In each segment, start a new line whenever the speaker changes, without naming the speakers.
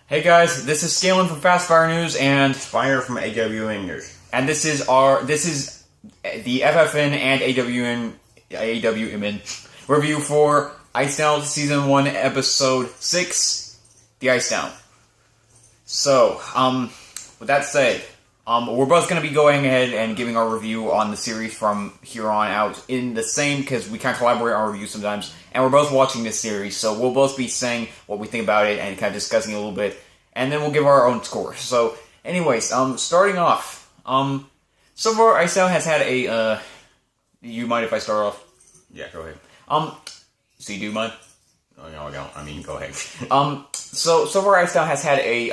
Hey guys, this is Scaling from Fast Fire News and
Fire from AWMN News.
And this is the FFN and AWMN review for Ice Down Season 1 Episode 6, The Ice Down. So, with that said, we're both going to be going ahead and giving our review on the series from here on out in the same, because we kind of collaborate on reviews sometimes, and we're both watching this series, so we'll both be saying what we think about it and kind of discussing it a little bit, and then we'll give our own score. So, anyways, starting off, so far Ice Down has had a, you mind if I start off?
Yeah, go ahead.
So you do mind?
Oh, no, I don't. I mean, go ahead.
So far Ice Down has had a,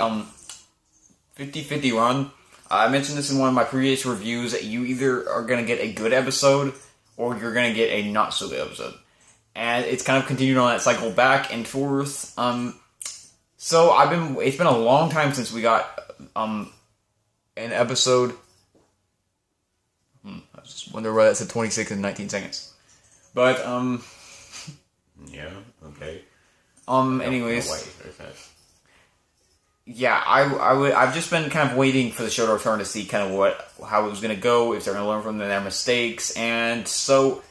50-50 run. I mentioned this in one of my previous reviews, that you either are going to get a good episode, or you're going to get a not-so-good episode. And it's kind of continued on that cycle back and forth. So it's been a long time since we got, an episode. I just wonder why that said 26 and 19 seconds. But,
Yeah, okay.
Anyways. Yeah, I've just been kind of waiting for the show to return to see kind of how it was going to go, if they're going to learn from their mistakes, and so,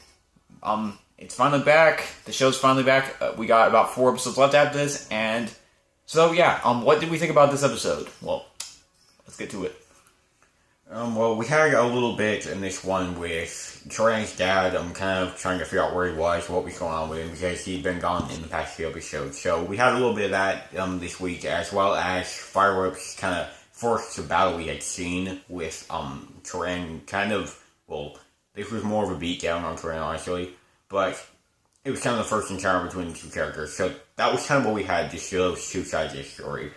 it's finally back. The show's finally back. We got about 4 episodes left after this, and so yeah, what did we think about this episode? Well, let's get to it.
Well, we had a little bit in this one with Troy's dad. I'm kind of trying to figure out where he was, what was going on with him, because he'd been gone in the past few episodes. So we had a little bit of that this week, as well as Fireworks kind of forced the battle we had seen with Turan. Kind of, well, this was more of a beatdown on Turan, honestly, but it was kind of the first encounter between the two characters. So that was kind of what we had to show those two sides of the story.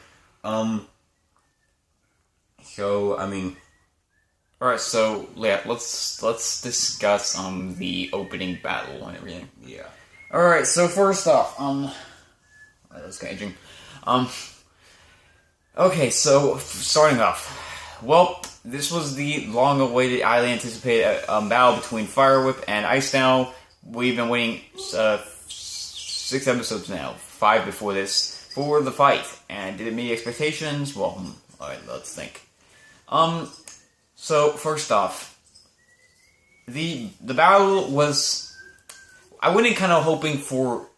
So I mean.
Alright, so yeah, let's discuss the opening battle and everything.
Yeah.
Alright, so first off, that's changing. Okay, so starting off, well, this was the long-awaited, highly anticipated battle between Fire Whip and Ice Down. We've been waiting 6 episodes now, 5 before this, for the fight. And did it meet expectations? Well, alright, let's think. So, first off, the battle was, I went in kind of hoping for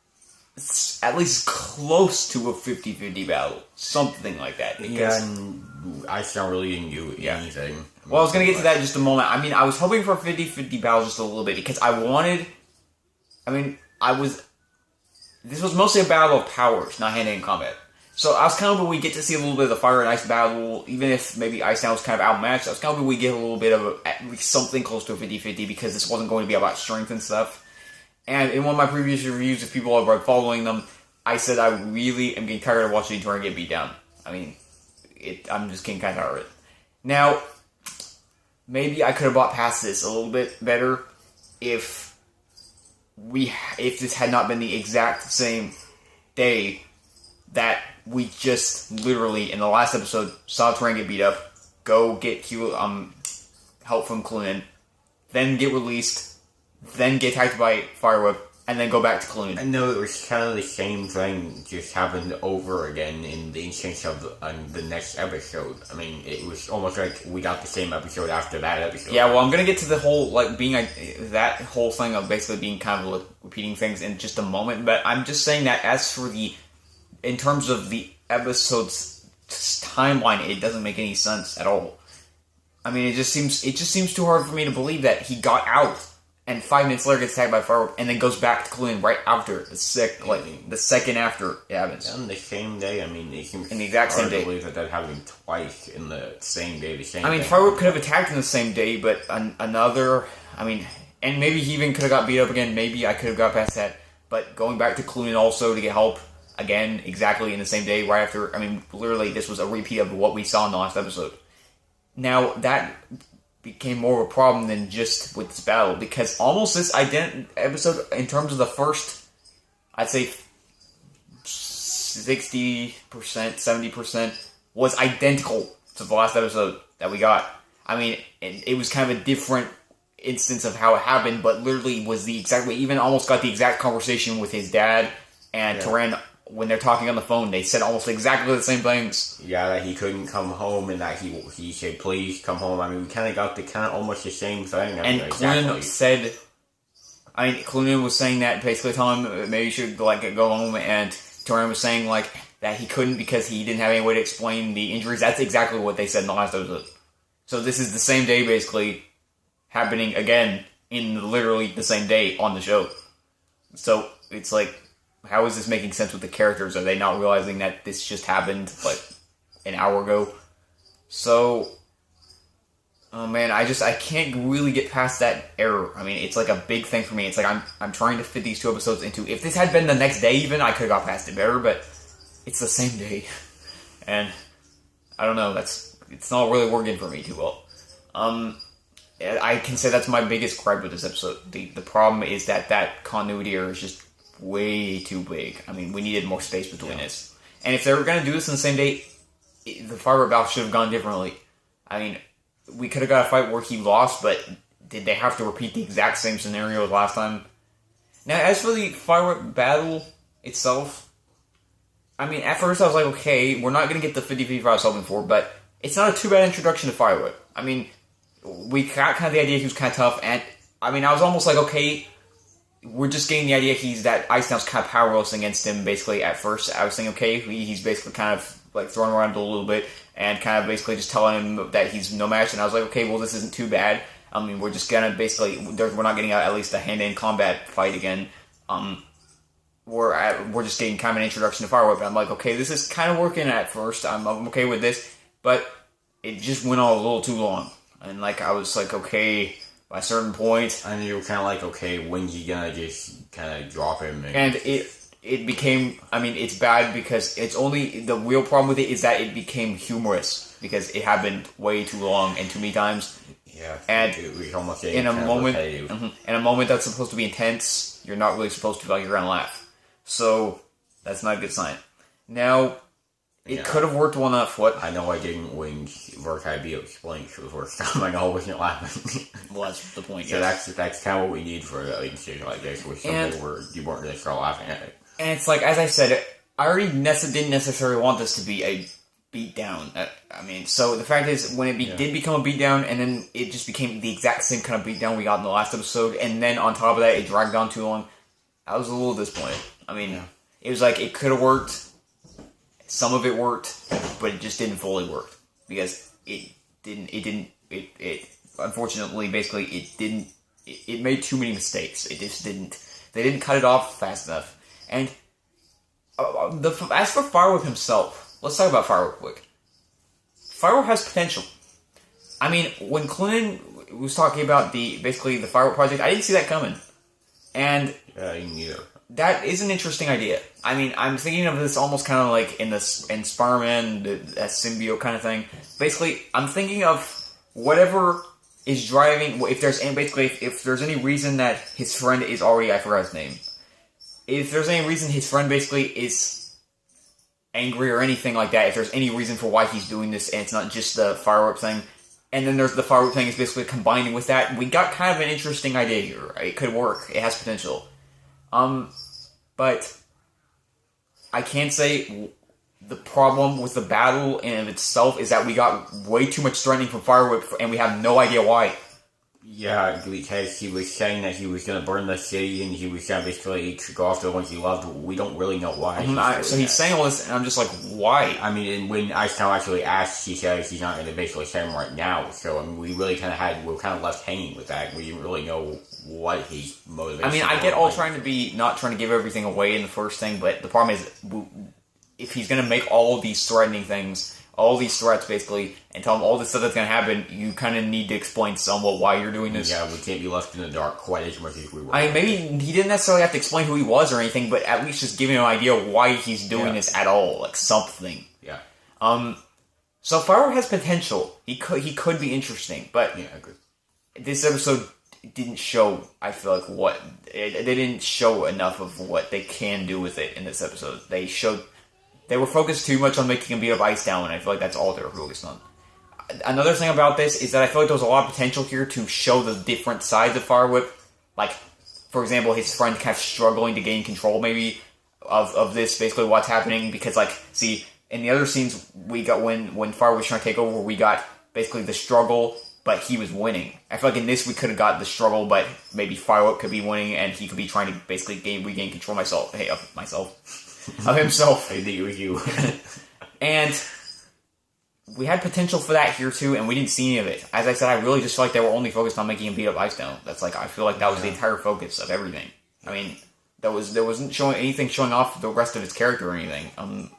at least close to a 50-50 battle. Something like that.
Yeah, and I don't really didn't do anything.
Well, I was going to get to that in just a moment. I mean, I was hoping for a 50-50 battle just a little bit, because this was mostly a battle of powers, not hand-to-hand combat. So I was kind of hoping we get to see a little bit of the fire and ice battle, even if maybe Ice Down was kind of outmatched. I was kind of hoping we get a little bit of at least something close to a 50-50, because this wasn't going to be about strength and stuff. And in one of my previous reviews, if people are following them, I said I really am getting tired of watching Turan get beat down. I mean, I'm just getting kind of tired of it. Now, maybe I could have brought past this a little bit better if this had not been the exact same day that we just literally, in the last episode, saw Turan get beat up, go get help from Clunin, then get released, then get attacked by Firewhip, and then go back to Clunin.
I know it was kind of the same thing just happened over again in the instance of the next episode. I mean, it was almost like we got the same episode after that episode.
Yeah, well, I'm gonna get to the whole, that whole thing of basically being kind of repeating things in just a moment, but I'm just saying that as for in terms of the episode's timeline, it doesn't make any sense at all. I mean, it just seems too hard for me to believe that he got out and 5 minutes later gets attacked by Firework and then goes back to Clunin right after the second after it happens.
On the same day, I mean,
in the exact same day.
I believe that happened twice in the same day.
Firework could have attacked in the same day, but and maybe he even could have got beat up again. Maybe I could have got past that. But going back to Clunin also to get help. Again, exactly in the same day, right after, literally, this was a repeat of what we saw in the last episode. Now, that became more of a problem than just with this battle, because almost this episode, in terms of the first, I'd say, 60%, 70%, was identical to the last episode that we got. I mean, it was kind of a different instance of how it happened, but literally was the exact way, even almost got the exact conversation with his dad, and Turan when they're talking on the phone, they said almost exactly the same things.
Yeah, that he couldn't come home and that he said, please come home. I mean, we kind of got almost the same thing.
And Clunan said, Clunan was saying that, basically telling him maybe he should go home, and Torian was saying that he couldn't because he didn't have any way to explain the injuries. That's exactly what they said in the last episode. So this is the same day, basically, happening again in literally the same day on the show. So it's how is this making sense with the characters? Are they not realizing that this just happened an hour ago? So, oh man, I can't really get past that error. I mean, it's a big thing for me. It's I'm trying to fit these 2 episodes into. If this had been the next day, even I could have got past it better. But it's the same day, and I don't know. It's not really working for me too well. I can say that's my biggest gripe with this episode. The problem is that continuity error is just way too big. I mean, we needed more space between this. And if they were going to do this in the same day, the firework battle should have gone differently. I mean, we could have got a fight where he lost, but did they have to repeat the exact same scenario as last time? Now, as for the firework battle itself, I mean, at first I was like, okay, we're not going to get the 50-55 I was hoping for, but it's not a too bad introduction to firework. I mean, we got kind of the idea he was kind of tough, and I mean, I was almost like, okay, we're just getting the idea that Ice Now's kind of powerless against him, basically, at first. I was thinking, okay, he's basically kind of, throwing around a little bit, and kind of basically just telling him that he's no match, and I was like, okay, well, this isn't too bad. I mean, we're just gonna basically, we're not getting at least a hand-to-hand combat fight again. We're just getting kind of an introduction to Firewhip, and I'm like, okay, this is kind of working at first. I'm okay with this, but it just went on a little too long. And, I was like, okay, by a certain point...
And you were kind of like, okay, when's he gonna just kind of drop him?
And it became... I mean, it's bad because it's only... The real problem with it is that it became humorous because it happened way too long and too many times.
Yeah.
And
it was almost
in a moment... in a moment that's supposed to be intense, you're not really supposed to feel like you're gonna laugh. So, that's not a good sign. Now... It could have worked well enough. What?
I know I didn't win work IB explained for the first time. I know I wasn't laughing.
Well, that's the point.
So yes. that's kind of what we need for a decision like this, with something where you weren't going to start laughing at it.
And it's as I said, I already didn't necessarily want this to be a beatdown. I mean, so the fact is, when it did become a beatdown, and then it just became the exact same kind of beatdown we got in the last episode, and then on top of that, it dragged on too long. I was a little disappointed. I mean, it was it could have worked. Some of it worked, but it just didn't fully work because it unfortunately, basically, it made too many mistakes. It just didn't. They didn't cut it off fast enough. And as for Firewhip himself, let's talk about Firewhip quick. Firewhip has potential. I mean, when Clinton was talking about the Firewhip project, I didn't see that coming. And
neither.
That is an interesting idea. I mean, I'm thinking of this almost kind of in Spider-Man, that symbiote kind of thing. Basically, I'm thinking of whatever is driving. If there's any reason that his friend is already, I forgot his name. If there's any reason his friend basically is angry or anything like that, if there's any reason for why he's doing this, and it's not just the firework thing, and then there's the firework thing is basically combining with that, we got kind of an interesting idea here. It could work. It has potential. But I can't say the problem with the battle in of itself is that we got way too much threatening from Firewhip, and we have no idea why.
Yeah, because he was saying that he was going to burn the city, and he was going to basically go after the ones he loved. We don't really know why.
He's saying all this, and I'm just like, why?
I mean, and when Ice Town actually asks, he says he's not going to basically say him right now. So, I mean, we really we were kind of left hanging with that. We didn't really know what his motivation was.
I mean, I get all not trying to give everything away in the first thing, but the problem is, if he's going to make all these threatening things, all these threats, basically, and tell him all this stuff that's going to happen, you kind of need to explain somewhat why you're doing this.
Yeah, we can't be left in the dark quite as much as we were.
I mean, maybe he didn't necessarily have to explain who he was or anything, but at least just giving him an idea of why he's doing this at all, something.
Yeah.
So Firewhip has potential. He could be interesting, but this episode didn't show, I feel like, they didn't show enough of what they can do with it in this episode. They were focused too much on making him beat up Ice Down, and I feel like that's all they were focused on. Another thing about this is that I feel like there was a lot of potential here to show the different sides of Firewhip. Like, for example, his friend kind of struggling to gain control, maybe. of this, basically what's happening, because, like, see, in the other scenes, we got when Fire was trying to take over, we got basically the struggle, but he was winning. I feel like in this, we could have got the struggle, but maybe Firewhip could be winning, and he could be trying to basically regain control of himself.
I think it was you.
And we had potential for that here, too, and we didn't see any of it. As I said, I really just feel like they were only focused on making him beat up Icetown. That's like, I feel like that was the entire focus of everything. I mean, there wasn't showing off the rest of his character or anything,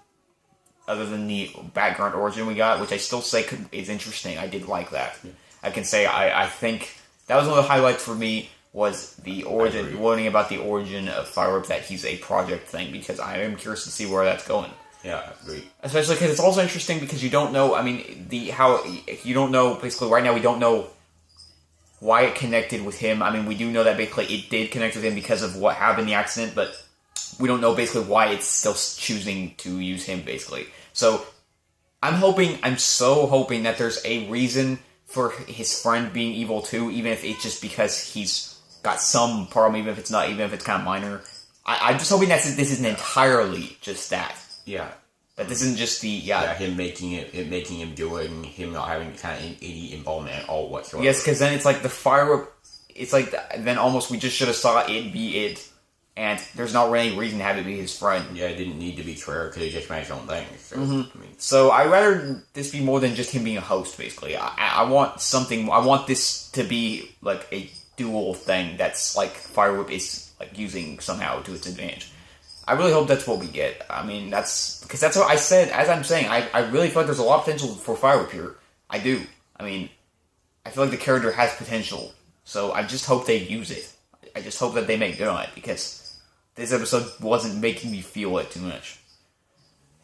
other than the background origin we got, which I still say is interesting. I did like that. Yeah. I can say I think that was one of the highlights for me, was the origin, learning about the origin of Firewhip, that he's a project thing, because I am curious to see where that's going.
Yeah, I agree.
Especially because it's also interesting because you don't know, I mean, you don't know, basically right now we don't know why it connected with him. I mean, we do know that basically it did connect with him because of what happened, the accident, but we don't know basically why it's still choosing to use him, basically. So, I'm so hoping that there's a reason for his friend being evil too, even if it's just because he's got some problem, even if it's kind of minor. I'm just hoping that this isn't entirely just that.
Yeah.
That this isn't just
him making him doing, him not having kind of any involvement at all whatsoever.
Yes, because then it's like the Firewhip, it's like, then almost we just should have saw it be it, and there's not really any reason to have it be his friend.
Yeah, it didn't need to be Trevor, because he just made his own thing. So,
mm-hmm. So I'd rather this be more than just him being a host, basically. I want this to be like a dual thing that's like Firewhip is like using somehow to its advantage. I really hope that's what we get. I mean, that's what I said. As I'm saying, I really feel like there's a lot of potential for Firewhip here. I do. I mean, I feel like the character has potential. So I just hope they use it. I just hope that they make good on it, because this episode wasn't making me feel it too much.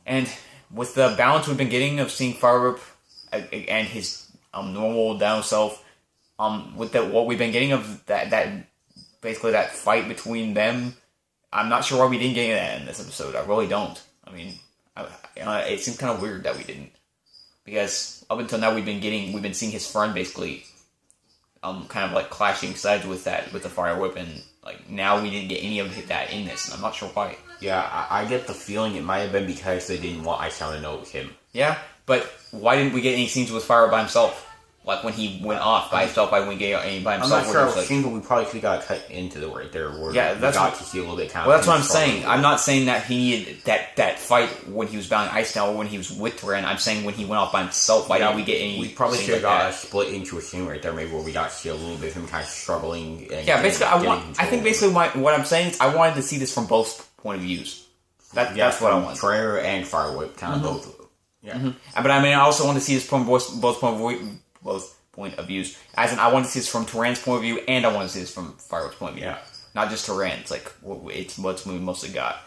And with the balance we've been getting of seeing Firewhip and his normal Dino self, with what we've been getting of that basically that fight between them, I'm not sure why we didn't get that in this episode. I really don't. I mean, it seems kind of weird that we didn't, because up until now we've been seeing his friend basically, kind of like clashing sides with the Firewhip, and like now we didn't get any of that in this, and I'm not sure why.
Yeah, I get the feeling it might have been because they didn't want Icetown to know it was him.
Yeah, but why didn't we get any scenes with Firewhip by himself? Like when he went off by himself, by himself.
I'm not sure what scene, but we probably could have got cut into the right there. Where
that's
got to see a little bit.
Well, that's what I'm saying. I'm not saying that he needed that fight when he was battling Icetown or when he was with Tyran. I'm saying when he went off by himself. Why didn't we get any?
We probably should have got a split into a scene right there, maybe where we got to see a little bit of him kind of struggling. And
basically, I think basically what I'm saying is I wanted to see this from both point of views. That's what I want.
Trigger and Firewhip, kind of both of them. Yeah,
but I mean, I also want to see this from both point of views. As in, I want to see this from Tyran's point of view, and I want to see this from Firewhip's point of view.
Yeah.
Not just Tyran's, like, it's what we mostly got.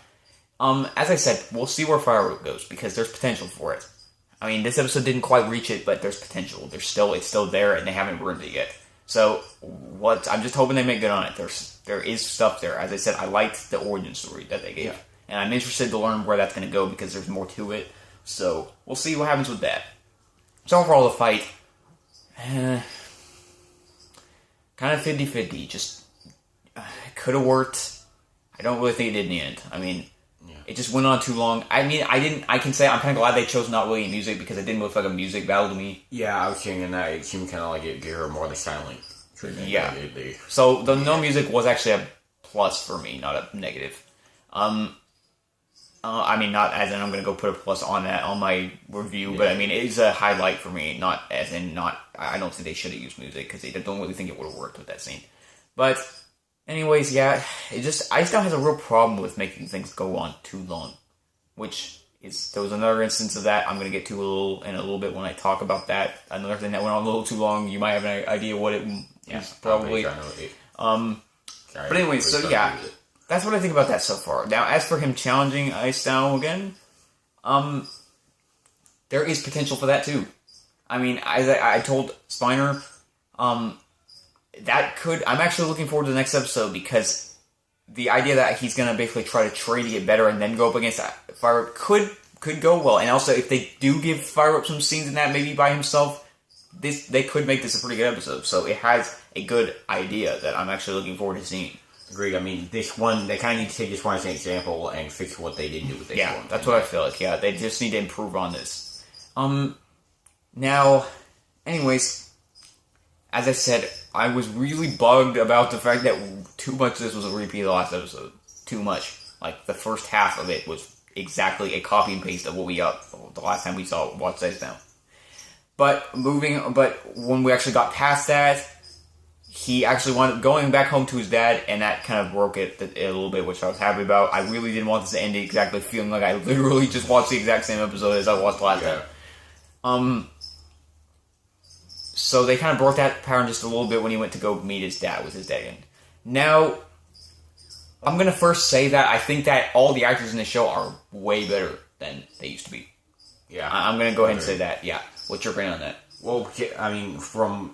As I said, we'll see where Firewhip goes, because there's potential for it. I mean, this episode didn't quite reach it, but there's potential. It's still there, and they haven't ruined it yet. So, I'm just hoping they make good on it. There is stuff there. As I said, I liked the origin story that they gave. Yeah. And I'm interested to learn where that's going to go, because there's more to it. So, we'll see what happens with that. So, overall, the fight, kind of 50-50. Just, it could have worked. I don't really think it did in the end. I mean, it just went on too long. I mean, I can say I'm kind of glad they chose not really music, because it didn't look like a music battle to me.
Yeah, I was thinking that it seemed kind of like it gave her more of the silent treatment.
Yeah. So, the no music was actually a plus for me, not a negative. I mean, not as in I'm going to go put a plus on that on my review, but I mean, it is a highlight for me, not as in not, I don't think they should have used music, because I don't really think it would have worked with that scene. But, anyways, yeah, Icetown has a real problem with making things go on too long, which there was another instance of that I'm going to get to in a little bit when I talk about that. Another thing that went on a little too long, you might have an idea what it is, probably. But anyways, so yeah. That's what I think about that so far. Now, as for him challenging Icetown again, there is potential for that too. I mean, as I told Spiner, I'm actually looking forward to the next episode, because the idea that he's going to basically try to train to get better and then go up against Firewhip could go well. And also, if they do give Firewhip some scenes in that, maybe by himself, they could make this a pretty good episode. So it has a good idea that I'm actually looking forward to seeing.
Agreed. I mean, this one, they kind of need to take this one as an example and fix what they didn't do with this one.
Yeah, that's what I feel like. Yeah, they just need to improve on this. Now, anyways, as I said, I was really bugged about the fact that too much of this was a repeat of the last episode. Too much. Like, the first half of it was exactly a copy and paste of what we got the last time we watched this now. But when we actually got past that, he actually wound up going back home to his dad, and that kind of broke it a little bit, which I was happy about. I really didn't want this to end exactly feeling like I literally just watched the exact same episode as I watched last time. So they kind of broke that pattern just a little bit when he went to go meet his dad with his dad again. Now, I'm going to first say that I think that all the actors in the show are way better than they used to be.
Yeah.
I'm going to go ahead and say that, yeah. What's your opinion on that?
Well, I mean,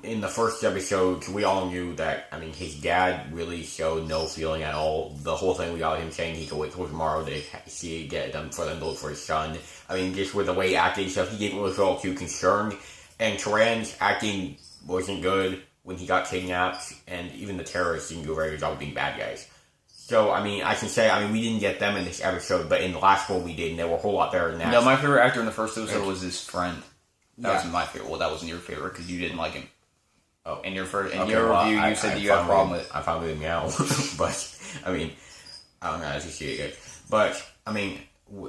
in the first episode, we all knew that, I mean, his dad really showed no feeling at all. The whole thing we got him saying he could wait till tomorrow to get them for them to look for his son. I mean, just with the way he acted and stuff, he didn't really feel too concerned. And Turan's acting wasn't good when he got kidnapped, and even the terrorists didn't do a very good job of being bad guys. So, I mean, I can say, I mean, we didn't get them in this episode, but in the last one we did, and they were a whole lot better than that.
No, my favorite actor in the first episode was his friend. That was my favorite. Well, that wasn't your favorite because you didn't like him. Oh, in your review, you said that you had a problem with it.
I found it meow, but I mean, I don't know how to see it good. But I mean,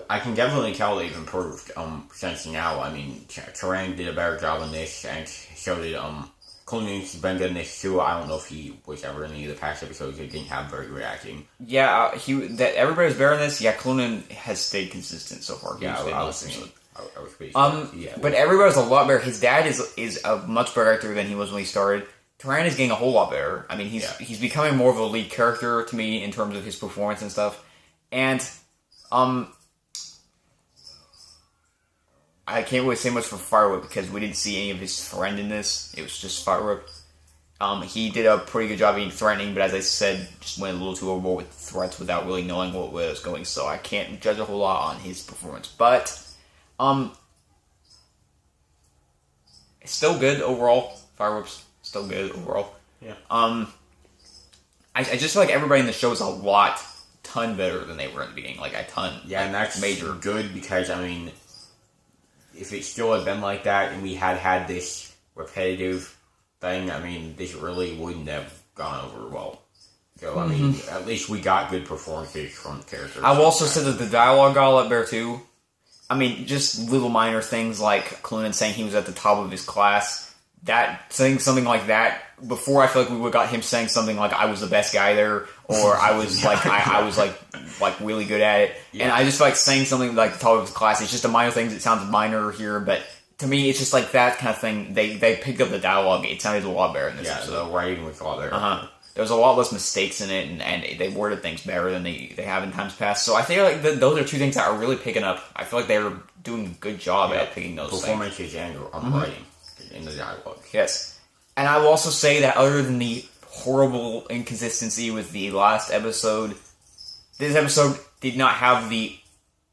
I can definitely tell they've improved since now. I mean, Turan did a better job in this, and so did Clooney's been good in this too. I don't know if he was ever in any of the past episodes. He didn't have very good acting.
Yeah, everybody was better in this. Yeah, Clooney has stayed consistent so far.
Yeah, I was pretty
but everybody's a lot better. His dad is a much better actor than he was when he started. Turan is getting a whole lot better. I mean, he's becoming more of a lead character to me in terms of his performance and stuff. And I can't really say much for Firewhip because we didn't see any of his friend in this. It was just Firewhip. He did a pretty good job being threatening, but as I said, just went a little too overboard with threats without really knowing what was going. So I can't judge a whole lot on his performance, but it's still good overall. Firewhip's still good overall.
Yeah.
I just feel like everybody in the show is a ton better than they were in the beginning. Like a ton.
Yeah, and that's major good because I mean, if it still had been like that and we had this repetitive thing, I mean, this really wouldn't have gone over well. So I mean, at least we got good performances from the characters.
I've also said that the dialogue got a lot better too. I mean, just little minor things like Clooney saying he was at the top of his class. Saying something like that, before I feel like we would got him saying something like I was the best guy there, or I was like I was like really good at it. Yeah. And I just feel like saying something like the top of his class. It's just a minor thing. It sounds minor here, but to me, it's just like that kind of thing. They picked up the dialogue. It sounded a lot better in this episode.
Yeah, the writing was a lot better.
There was a lot less mistakes in it, and they worded things better than they have in times past. So I feel like those are two things that are really picking up. I feel like they were doing a good job at picking those
performances and writing in the dialogue.
Yes. And I will also say that other than the horrible inconsistency with the last episode, this episode did not have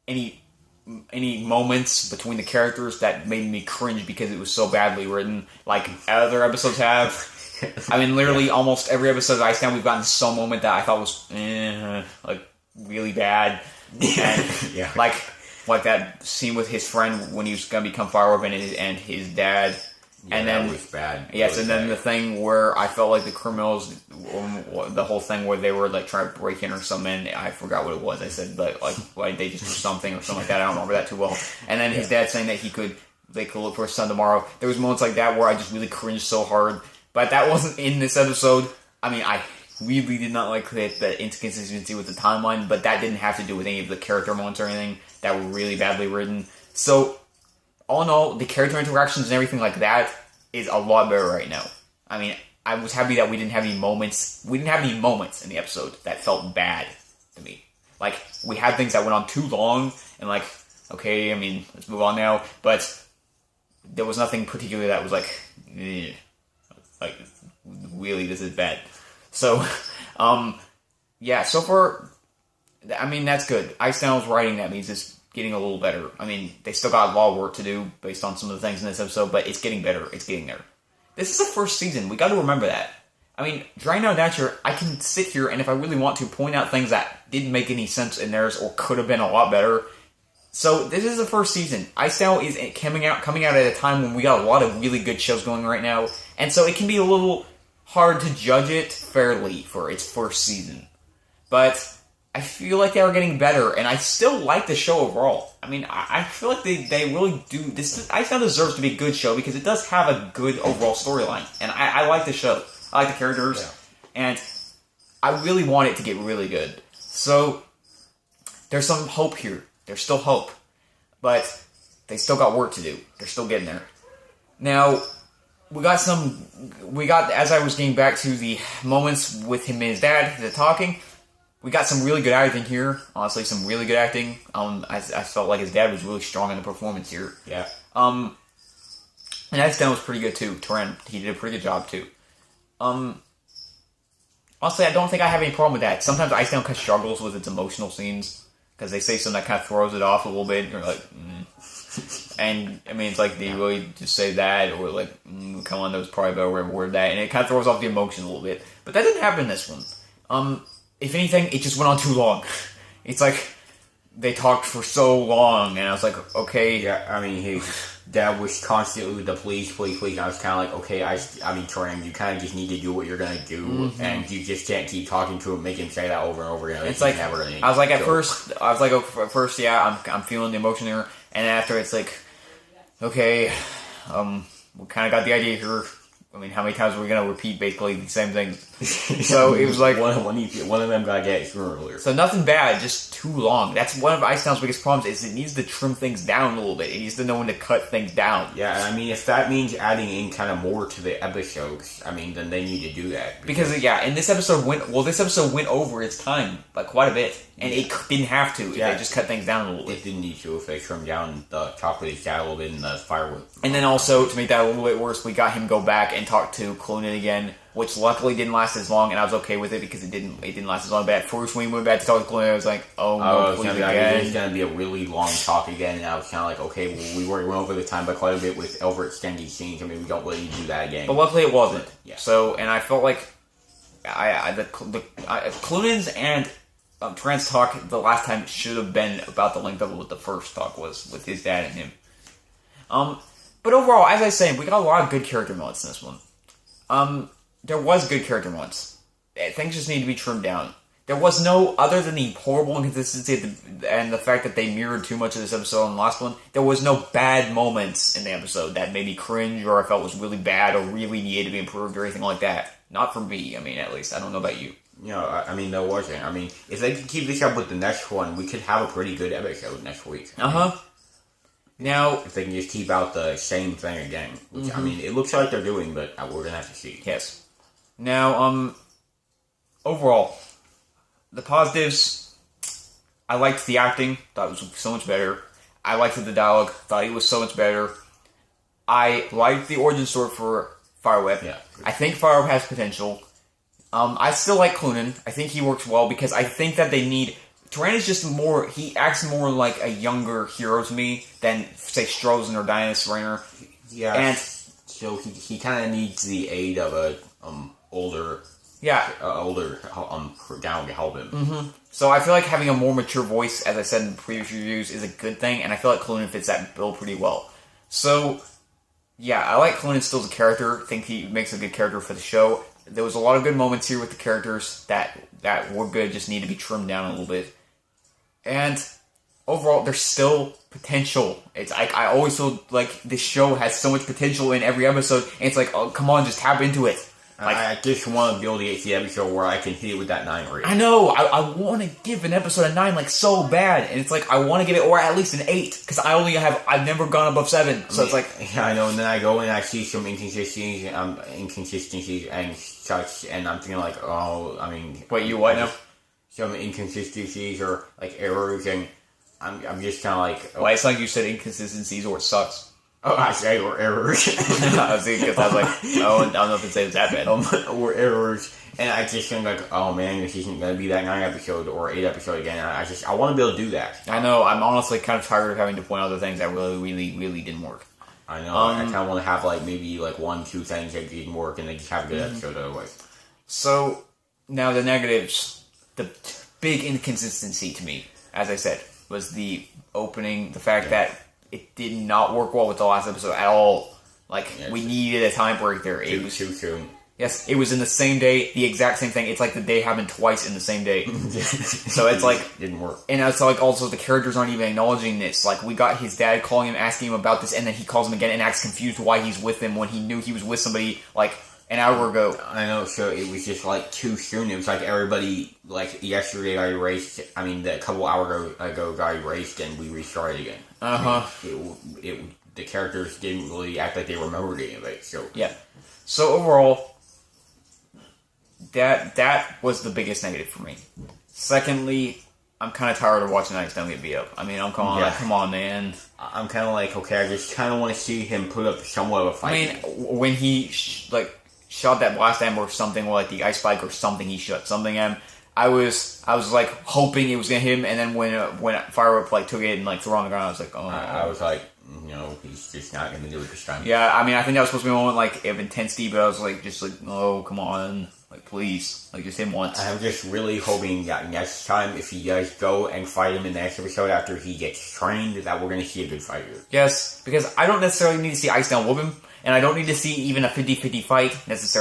any moments between the characters that made me cringe because it was so badly written, like other episodes have. I mean, literally almost every episode of Ice Town, we've gotten some moment that I thought was like really bad. And, like that scene with his friend when he was going to become Firewhip and his dad.
Yeah, and then that was bad.
Yes, and then the thing where I felt like the criminals, the whole thing where they were like trying to break in or something. I forgot what it was. I said, but like they just do something or something like that. I don't remember that too well. And then his dad saying that they could look for his son tomorrow. There was moments like that where I just really cringed so hard. But that wasn't in this episode. I mean, I really did not like the inconsistency with the timeline, but that didn't have to do with any of the character moments or anything that were really badly written. So, all in all, the character interactions and everything like that is a lot better right now. I mean, I was happy that we didn't have any moments. We didn't have any moments in the episode that felt bad to me. Like, we had things that went on too long, and like, okay, I mean, let's move on now. But there was nothing particular that was like, like, really, this is bad. So, yeah, so far, I mean, that's good. Ice Down's writing, that means it's getting a little better. I mean, they still got a lot of work to do based on some of the things in this episode, but it's getting better. It's getting there. This is the first season. We got to remember that. I mean, right now, Natcher, I can sit here and if I really want to point out things that didn't make any sense in theirs or could have been a lot better. So this is the first season. Ice Now is coming out at a time when we got a lot of really good shows going right now, and so it can be a little hard to judge it fairly for its first season. But I feel like they are getting better, and I still like the show overall. I mean, I feel like they really do. This Ice Now deserves to be a good show because it does have a good overall storyline, and I like the show. I like the characters, and I really want it to get really good. So there's some hope here. There's still hope, but they still got work to do. They're still getting there. Now, we got, as I was getting back to the moments with him and his dad, the talking, we got some really good acting here. Honestly, some really good acting. I felt like his dad was really strong in the performance here.
Yeah.
And Einstein was pretty good too. Turan, he did a pretty good job too. Honestly, I don't think I have any problem with that. Sometimes Einstein kind of struggles with its emotional scenes. Because they say something that kind of throws it off a little bit, and you're like, And, I mean, it's like, they really just say that, or like, come on, that was probably a better way to word that, and it kind of throws off the emotion a little bit. But that didn't happen in this one. If anything, it just went on too long. It's like, they talked for so long, and I was like, okay.
Yeah, I mean, his dad was constantly with the police. And I was kind of like, okay, I mean, Turan, you kind of just need to do what you're going to do, and you just can't keep talking to him, make him say that over and over again.
It's like, I was like, at first, yeah, I'm feeling the emotion there, and after it's like, okay, we kind of got the idea here. I mean, how many times are we going to repeat basically the same thing? So it was like...
one of them got get sooner or later.
So nothing bad, just too long. That's one of Icetown's biggest problems, is it needs to trim things down a little bit. It needs to know when to cut things down.
Yeah, I mean, if that means adding in kind of more to the episodes, I mean, then they need to do that.
Because yeah, and this episode went over its time, like, quite a bit. And it didn't have to if they just cut things down a little bit.
It didn't need to if they trimmed down the chocolate down a little bit in the firewood.
And then also, to make that a little bit worse, we got him go back and talk to Clooney again, which luckily didn't last as long, and I was okay with it because it didn't last as long. But at first, when he went back to talk to Clooney, I was like, oh no, please again.
It's going to be a really long talk again, and I was kind of like, okay, well, we went over the time by quite a bit with overextending scenes. I mean, we don't really do that again.
But luckily, it wasn't.
Yeah.
So, and I felt like Clooney's and Turan's talk the last time should have been about the length of what the first talk was with his dad and him. But overall, as I was saying, we got a lot of good character moments in this one. There was good character moments. Things just need to be trimmed down. There was no, other than the horrible inconsistency and the fact that they mirrored too much of this episode and the last one, there was no bad moments in the episode that made me cringe or I felt was really bad or really needed to be improved or anything like that. Not for me, I mean, at least. I don't know about you.
You know, I mean, there wasn't. I mean, if they could keep this up with the next one, we could have a pretty good episode next week.
Now,
if they can just keep out the same thing again, which, I mean, it looks like they're doing, but we're gonna have to see.
Yes. Now, overall, the positives, I liked the acting, thought it was so much better. I liked the dialogue, thought it was so much better. I liked the origin story for Firewhip.
Yeah.
I think Firewhip has potential. I still like Cloonan. I think he works well because I think that they need... Turan is just more... He acts more like a younger hero to me than, say, Strozen or Dinas Rainer.
Yeah.
And
so he kind of needs the aid of a older...
Yeah.
Down to help him.
So I feel like having a more mature voice, as I said in previous reviews, is a good thing, and I feel like Cloonan fits that bill pretty well. So, yeah, I like Cloonan still as a character. I think he makes a good character for the show. There was a lot of good moments here with the characters that were good, just need to be trimmed down a little bit. And overall, there's still potential. It's like, I always feel like this show has so much potential in every episode, and it's like, oh, come on, just tap into it. Like,
I just want to be able to get to the episode where I can hit it with that 9 rating.
I know, I want to give an episode a 9 like so bad, and it's like I want to give it, or at least an 8, because I've never gone above 7, so it's like...
Yeah, I know, and then I go and I see some inconsistencies and such, and I'm thinking like, oh, I mean...
Wait, you what now?
Some inconsistencies or, like, errors, and I'm just kind of like...
Well, it's like you said inconsistencies or it sucks.
Oh, I say, or errors.
I was thinking, because I was like, oh, I don't know if it's that bad.
Or errors. And I just think like, oh man, this isn't going to be that 9 episode or 8 episode again. I want to be able to do that.
I know, I'm honestly kind of tired of having to point out the things that really didn't work.
I know, I kind of want to have like maybe like 1-2 things that didn't work and then just have a good episode otherwise.
So, now the negatives. The big inconsistency to me, as I said, was the opening, the fact that it did not work well with the last episode at all. Like, we needed a time break there. It was
too soon.
Yes, it was in the same day, the exact same thing. It's like the day happened twice in the same day. So it's like...
didn't work.
And it's like also the characters aren't even acknowledging this. Like, we got his dad calling him, asking him about this, and then he calls him again and acts confused why he's with him when he knew he was with somebody, like, an hour ago.
I know, so it was just, like, too soon. It was like everybody, like, yesterday got erased. I mean, a couple hours ago got erased, and we restarted again.
Uh-huh.
I mean, the characters didn't really act like they remembered any of it, so...
Yeah. So, overall... That was the biggest negative for me. Secondly, I'm kind of tired of watching Einstein get beat up. I mean, come on, man.
I'm kind of like, okay, I just kind of want to see him put up somewhat of a fight.
I mean, when he shot that blast at him or something, or like the ice spike or something, he shot something at him. I was like hoping it was gonna hit him, and then when Fire Whip took it and threw it on the ground, I was like, oh.
I was like, he's just not gonna do it this time.
Yeah, I mean, I think that was supposed to be a moment of intensity, but I was like, oh, come on. Like, please. Like, just hit him once.
I'm just really hoping that next time, if he does go and fight him in the next episode after he gets trained, that we're going to see a good fighter.
Yes, because I don't necessarily need to see Ice Down whoop him, and I don't need to see even a 50-50 fight necessarily.